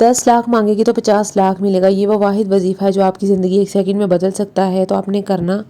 10 लाख मांगेगी तो 50 लाख मिलेगा। ये वो वाहिद वजीफ़ा है जो आपकी ज़िंदगी एक सेकंड में बदल सकता है। तो आपने करना।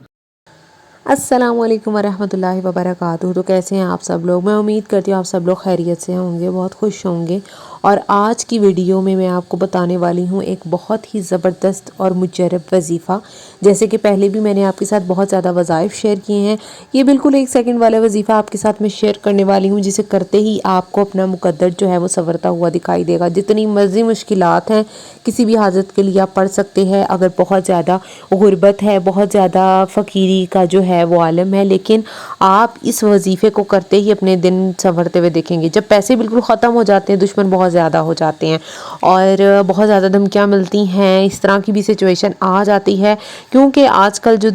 अस्सलामुअलैकुम वरहमतुल्लाहि वबरकातुहू। तो कैसे हैं आप सब लोग? मैं उम्मीद करती हूँ आप सब लोग खैरियत से होंगे, बहुत खुश होंगे। और आज की वीडियो में मैं आपको बताने वाली हूँ एक बहुत ही ज़बरदस्त और मुजरब वजीफ़ा। जैसे कि पहले भी मैंने आपके साथ बहुत ज़्यादा वज़ाइफ शेयर किए हैं, ये बिल्कुल एक सेकंड वाला वजीफ़ा आपके साथ मैं शेयर करने वाली हूँ, जिसे करते ही आपको अपना मुकद्दर जो है वो संवरता हुआ दिखाई देगा। जितनी मर्ज़ी मुश्किलात हैं, किसी भी हाजत के लिए आप पढ़ सकते हैं। अगर बहुत ज़्यादा गुर्बत है, बहुत ज़्यादा फ़कीरी का जो है वो आलम है, लेकिन आप इस वजीफ़े को करते ही अपने दिन संवरते हुए देखेंगे। जब पैसे बिल्कुल ख़त्म हो जाते हैं, दुश्मन बहुत ज़्यादा हो जाते हैं और बहुत ज़्यादा धमकियाँ मिलती हैं, इस तरह की भी सिचुएशन आ जाती है, क्योंकि आजकल जो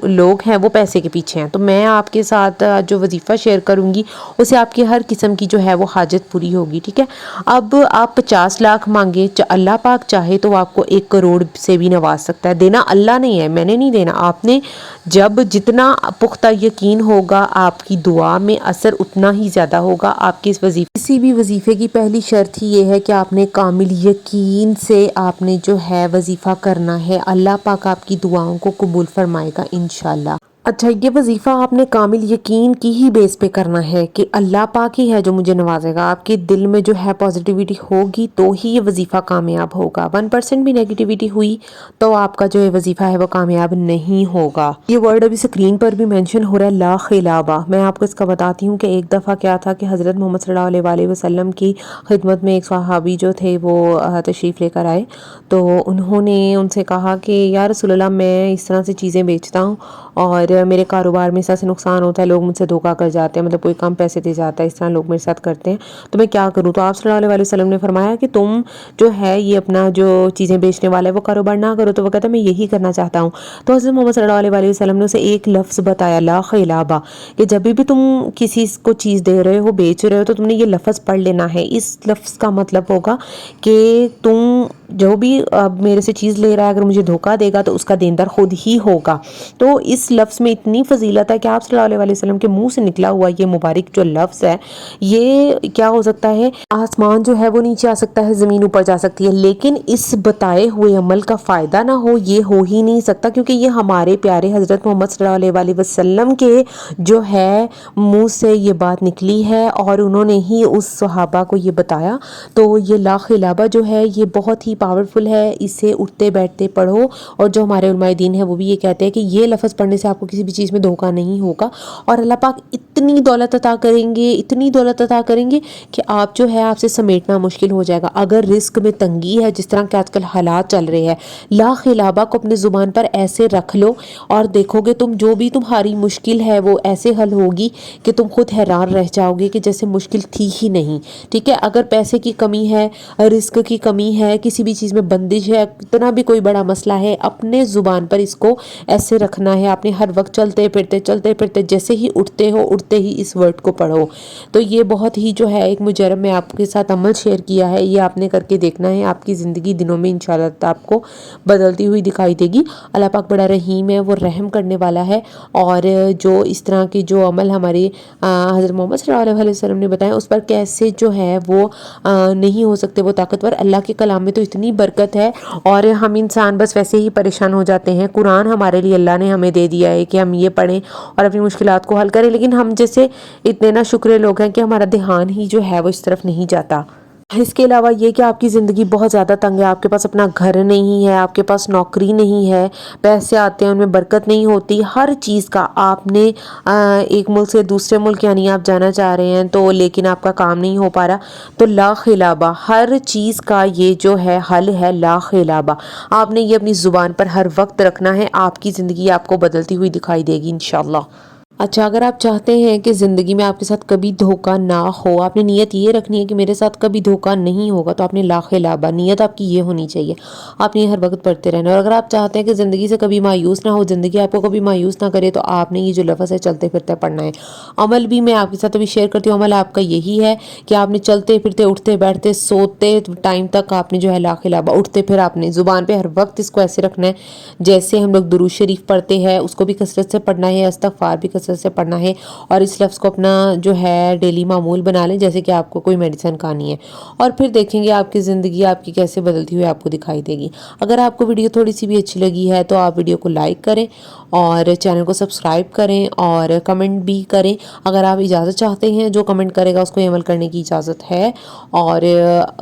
लोग हैं वो पैसे के पीछे हैं। तो मैं आपके साथ जो वजीफ़ा शेयर करूँगी उससे आपकी हर किस्म की जो है वो हाजत पूरी होगी। ठीक है, अब आप 50 लाख मांगे, अल्लाह पाक चाहे तो आपको 1 करोड़ से भी नवाज सकता है। देना अल्लाह नहीं है, मैंने नहीं देना। आपने जब जितना पुख्ता यकीन होगा, आपकी दुआ में असर उतना ही ज़्यादा होगा आपके इस वजीफ़े। किसी भी वजीफ़े की पहली शर्त ही ये है कि आपने कामिल यकीन से आपने जो है वजीफ़ा करना है। अल्लाह पाक आपकी दुआओं को कबूल फरमाएगा इंशाल्लाह। अच्छा, ये वजीफ़ा आपने कामिल यकीन की ही बेस पे करना है कि अल्लाह पाक ही है जो मुझे नवाजेगा। आपके दिल में जो है पॉजिटिविटी होगी तो ही ये वजीफ़ा कामयाब होगा। 1% भी नेगेटिविटी हुई तो आपका जो ये वजीफ़ा है वो कामयाब नहीं होगा। ये वर्ड अभी स्क्रीन पर भी मेंशन हो रहा है, ला खिलाबा। मैं आपको इसका बताती हूँ कि एक दफ़ा क्या था कि हज़रत मोहम्मद सल्लल्लाहु अलैहि वसल्लम की खिदमत में एक सहाबी जो थे वो तशरीफ़ लेकर आए। तो उन्होंने उनसे कहा कि या रसूलल्लाह, मैं इस तरह से चीज़ें बेचता हूँ और मेरे कारोबार में इस तरह से नुकसान होता है, लोग मुझसे धोखा कर जाते हैं, मतलब कोई कम पैसे दे जाता है, इस तरह लोग मेरे साथ करते हैं, तो मैं क्या करूँ? तो आप सल्लल्लाहु अलैहि वसल्लम ने फरमाया कि तुम जो है ये अपना जो चीज़ें बेचने वाला है वो कारोबार ना करो। तो वो कहता मैं यही करना चाहता हूँ। तो हज़रत मोहम्मद सल्लल्लाहु अलैहि वसल्लम ने उसे एक लफ्ज़ बताया, ला खिलाबा, कि जब भी तुम किसी को चीज़ दे रहे हो, बेच रहे हो, तो तुमने ये लफ्ज़ पढ़ लेना है। इस लफ्ज़ का मतलब होगा कि तुम जो भी मेरे से चीज़ ले रहा है, अगर मुझे धोखा देगा तो उसका देनदार खुद ही होगा। तो इस लफ्ज़ में इतनी फजीलत है कि आप सल्लल्लाहु अलैहि वसल्लम के मुंह से निकला हुआ ये मुबारक जो लफ्ज़ है, ये क्या हो सकता है, आसमान जो है वो नीचे आ सकता है, ज़मीन ऊपर जा सकती है, लेकिन इस बताए हुए अमल का फ़ायदा ना हो, ये हो ही नहीं सकता, क्योंकि ये हमारे प्यारे हज़रत मोहम्मद सल्लल्लाहु अलैहि वसल्लम के जो है मुँह से ये बात निकली है और उन्होंने ही उस सहाबा को ये बताया। तो ये ला खिलाबा जो है ये बहुत ही पावरफुल है, इसे उठते बैठते पढ़ो। और जो हमारे उलमाए दीन है वो भी ये कहते हैं कि ये लफ्ज़ पढ़ने से आपको किसी भी चीज़ में धोखा नहीं होगा और अल्लाह पाक इतनी दौलत अता करेंगे, इतनी दौलत अता करेंगे कि आप जो है आपसे समेटना मुश्किल हो जाएगा। अगर रिस्क में तंगी है, जिस तरह के आजकल हालात चल रहे हैं, ला खिलाबा को अपने ज़ुबान पर ऐसे रख लो और देखोगे तुम जो भी तुम्हारी मुश्किल है वो ऐसे हल होगी कि तुम खुद हैरान रह जाओगे कि जैसे मुश्किल थी ही नहीं। ठीक है, अगर पैसे की कमी है, रिस्क की कमी है, किसी भी चीज़ में बंदिश है, इतना भी कोई बड़ा मसला है, अपने ज़ुबान पर इसको ऐसे रखना है। आपने हर वक्त चलते फिरते जैसे ही उठते हो, उठते ही इस वर्ड को पढ़ो। तो ये बहुत ही जो है एक मुजरब में आपके साथ अमल शेयर किया है, ये आपने करके देखना है। आपकी ज़िंदगी दिनों में इंशाल्लाह आपको बदलती हुई दिखाई देगी। अल्लाह पाक बड़ा रहीम है, वो रहम करने वाला है। और जो इस तरह के जो अमल हमारे हज़रत मोहम्मद सल्लल्लाहु अलैहि वसल्लम ने बताया, उस पर कैसे जो है वो नहीं हो सकते वो ताकतवर। अल्लाह के कलाम में तो इतनी बरकत है और हम इंसान बस वैसे ही परेशान हो जाते हैं। कुरान हमारे लिए अल्लाह ने हमें दे दिया है कि हम ये पढ़ें और अपनी मुश्किलात को हल करें, लेकिन हम जैसे इतने ना शुक्र लोग हैं कि हमारा ध्यान ही जो है वो इस तरफ नहीं जाता। इसके अलावा ये कि आपकी ज़िंदगी बहुत ज़्यादा तंग है, आपके पास अपना घर नहीं है, आपके पास नौकरी नहीं है, पैसे आते हैं उनमें बरकत नहीं होती, हर चीज़ का आपने एक मुल्क से दूसरे मुल्क यानी आप जाना चाह रहे हैं तो लेकिन आपका काम नहीं हो पा रहा, तो ला खिलाबा हर चीज़ का ये जो है हल है। ला खिलाबा आपने ये अपनी ज़ुबान पर हर वक्त रखना है, आपकी ज़िंदगी आपको बदलती हुई दिखाई देगी इंशाल्लाह। अच्छा, अगर आप चाहते हैं कि ज़िंदगी में आपके साथ कभी धोखा ना हो, आपने नीयत ये रखनी है कि मेरे साथ कभी धोखा नहीं होगा, तो आपने ला खिलाबा नीयत आपकी ये होनी चाहिए। आपने हर वक्त पढ़ते रहना। और अगर आप चाहते हैं कि ज़िंदगी से कभी मायूस ना हो, ज़िंदगी आपको कभी मायूस ना करे, तो आपने ये जो लफ्ज़ है चलते फिरते पढ़ना है। अमल भी मैं आपके साथ अभी शेयर करती हूँ। अमल आपका यही है कि आपने चलते फिरते, उठते बैठते, सोते टाइम तक आपने जो है ला खिलाबा, उठते फिर आपने ज़ुबान पर हर वक्त इसको ऐसे रखना है जैसे हम लोग दुरूद शरीफ पढ़ते हैं, उसको भी कसरत से पढ़ना है, इस्तग़फ़ार भी کثرت سے پڑھنا ہے اور اس لفظ کو اپنا جو ہے ڈیلی معمول بنا لیں جیسے کہ آپ کو کوئی میڈیسن کھانی ہے، اور پھر دیکھیں گے آپ کی زندگی آپ کی کیسے بدلتی ہوئی آپ کو دکھائی دے گی۔ اگر آپ کو ویڈیو تھوڑی سی بھی اچھی لگی ہے تو آپ ویڈیو کو لائک کریں اور چینل کو سبسکرائب کریں اور کمنٹ بھی کریں۔ اگر آپ اجازت چاہتے ہیں، جو کمنٹ کرے گا اس کو عمل کرنے کی اجازت ہے، اور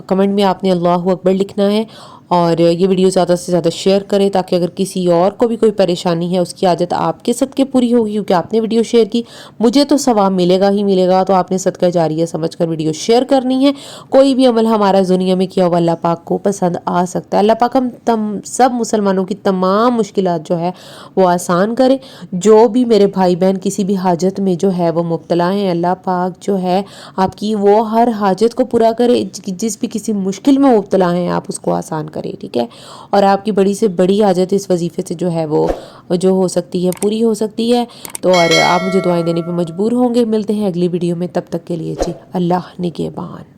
کمنٹ میں آپ نے اللہ اکبر لکھنا ہے، اور یہ ویڈیو زیادہ سے زیادہ شیئر کریں تاکہ اگر کسی اور کو بھی کوئی پریشانی ہے اس کی حاجت آپ کے صدقے پوری ہوگی، کیونکہ آپ نے ویڈیو شیئر کی، مجھے تو ثواب ملے گا ہی ملے گا، تو آپ نے صدقہ جاریہ سمجھ کر ویڈیو شیئر کرنی ہے۔ کوئی بھی عمل ہمارا دنیا میں کیا ہوا اللہ پاک کو پسند آ سکتا ہے۔ اللہ پاک ہم سب مسلمانوں کی تمام مشکلات جو ہے وہ آسان کرے۔ جو بھی میرے بھائی بہن کسی بھی حاجت میں جو ہے وہ مبتلا ہیں، اللہ پاک جو ہے آپ کی وہ ہر حاجت کو پورا کرے، جس بھی کسی مشکل میں مبتلا ہیں آپ اس کو آسان کرے، ٹھیک ہے؟ اور آپ کی بڑی سے بڑی حاجت اس وظیفے سے جو ہے وہ جو ہو سکتی ہے پوری ہو سکتی ہے۔ تو اور آپ مجھے دعائیں دینے پہ مجبور ہوں گے۔ ملتے ہیں اگلی ویڈیو میں، تب تک کے لیے جی اللہ نگہبان۔